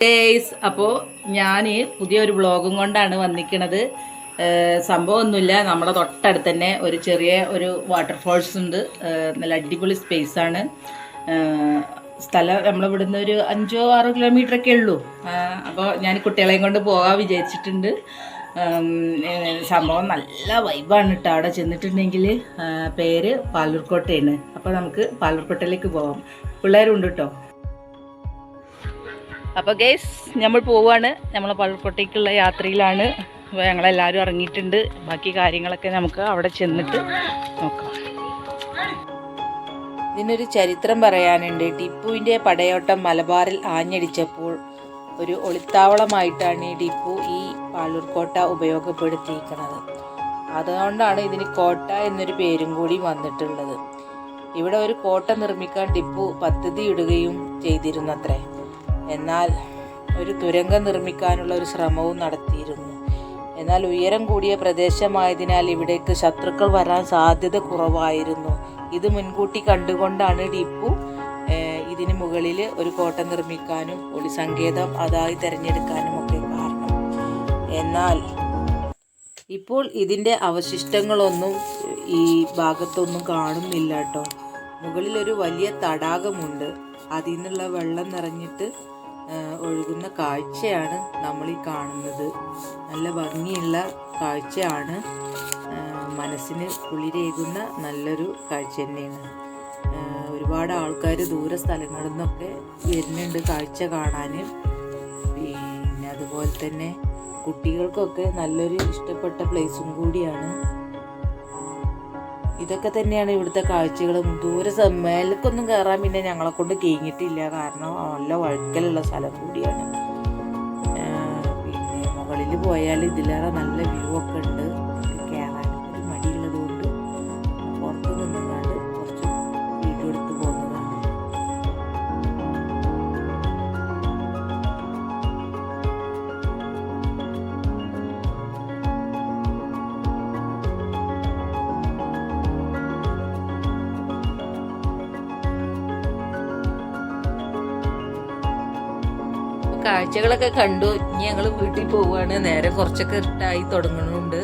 Days. അപ്പോൾ ഞാൻ പുതിയൊരു വ്ളോഗും കൊണ്ടാണ് വന്നിരിക്കുന്നത്. സംഭവമൊന്നുമില്ല, നമ്മുടെ തൊട്ടടുത്ത് തന്നെ ഒരു ചെറിയ ഒരു വാട്ടർഫാൾസ് ഉണ്ട്. നല്ല അടിപൊളി സ്പേസാണ്. സ്ഥലം നമ്മളിവിടുന്ന് ഒരു 5-6 കിലോമീറ്ററൊക്കെ ഉള്ളൂ. അപ്പോൾ ഞാൻ കുട്ടികളെയും കൊണ്ട് പോകാൻ വിചാരിച്ചിട്ടുണ്ട്. സംഭവം നല്ല വൈബാണ് കേട്ടോ. അവിടെ ചെന്നിട്ടുണ്ടെങ്കിൽ പേര് പാലൂർക്കോട്ടയാണ്. അപ്പോൾ നമുക്ക് പാലൂർക്കോട്ടയിലേക്ക് പോകാം. പിള്ളേരും ഉണ്ട് കേട്ടോ. അപ്പോൾ ഗൈസ്, നമ്മൾ പോവുകയാണ്. നമ്മൾ പാലൂർക്കോട്ടേക്കുള്ള യാത്രയിലാണ്. അപ്പോൾ ഞങ്ങളെല്ലാവരും ഇറങ്ങിയിട്ടുണ്ട്. ബാക്കി കാര്യങ്ങളൊക്കെ നമുക്ക് അവിടെ ചെന്നിട്ട് നോക്കാം. ഇതിനൊരു ചരിത്രം പറയാനുണ്ട്. ടിപ്പുവിൻ്റെ പടയോട്ടം മലബാറിൽ ആഞ്ഞടിച്ചപ്പോൾ ഒരു ഒളിത്താവളമായിട്ടാണ് ടിപ്പു ഈ പാലൂർക്കോട്ട ഉപയോഗപ്പെടുത്തിയിരിക്കുന്നത്. അതുകൊണ്ടാണ് ഇതിന് കോട്ട എന്നൊരു പേരും കൂടി വന്നിട്ടുള്ളത്. ഇവിടെ ഒരു കോട്ട നിർമ്മിക്കാൻ ടിപ്പു പദ്ധതി ഇടുകയും ചെയ്തിരുന്നത്രേ. എന്നാൽ ഒരു തുരങ്കം നിർമ്മിക്കാനുള്ള ഒരു ശ്രമവും നടത്തിയിരുന്നു. എന്നാൽ ഉയരം കൂടിയ പ്രദേശമായതിനാൽ ഇവിടേക്ക് ശത്രുക്കൾ വരാൻ സാധ്യത കുറവായിരുന്നു. ഇത് മുൻകൂട്ടി കണ്ടുകൊണ്ടാണ് ടിപ്പു ഇതിന് മുകളിൽ ഒരു കോട്ട നിർമ്മിക്കാനും ഒളി സങ്കേതം അതായി തിരഞ്ഞെടുക്കാനും ഒക്കെ കാരണം. എന്നാൽ ഇപ്പോൾ ഇതിൻ്റെ അവശിഷ്ടങ്ങളൊന്നും ഈ ഭാഗത്തൊന്നും കാണുന്നില്ല കേട്ടോ. മുകളിലൊരു വലിയ തടാകമുണ്ട്. അതിൽ നിന്നുള്ള വെള്ളം നിറഞ്ഞിട്ട് ഒഴുകുന്ന കാഴ്ചയാണ് നമ്മൾ ഈ കാണുന്നത്. നല്ല ഭംഗിയുള്ള കാഴ്ചയാണ്. മനസ്സിന് കുളിരേകുന്ന നല്ലൊരു കാഴ്ച തന്നെയാണ്. ഒരുപാട് ആൾക്കാർ ദൂര സ്ഥലങ്ങളിൽ നിന്നൊക്കെ വരുന്നുണ്ട് കാഴ്ച കാണാൻ. പിന്നെ അതുപോലെ തന്നെ കുട്ടികൾക്കൊക്കെ നല്ലൊരു ഇഷ്ടപ്പെട്ട പ്ലേസും കൂടിയാണ്. ഇതൊക്കെ തന്നെയാണ് ഇവിടുത്തെ കാഴ്ചകളും. ദൂരെ മേലേക്കൊന്നും കയറാൻ പിന്നെ ഞങ്ങളെ കൊണ്ട് കഴിഞ്ഞിട്ടില്ല, കാരണം നല്ല വഴുക്കലുള്ള സ്ഥലം കൂടിയാണ്. പിന്നെ മുകളിൽ പോയാൽ ഇതിലേറെ നല്ല വ്യൂ ഒക്കെ ഉണ്ട്. കയറാൻ ഒരു മടിയുള്ളത് കൊണ്ട് പുറത്ത് നിന്നുകൊണ്ട് കുറച്ച് വീഡിയോ എടുത്ത് പോകുന്നതാണ്. കാഴ്ചകളൊക്കെ കണ്ടു. ഇനി ഞങ്ങൾ വീട്ടിൽ പോവുകയാണ്. നേരെ കുറച്ചൊക്കെ ഇരുട്ടായി തുടങ്ങുന്നുണ്ട്.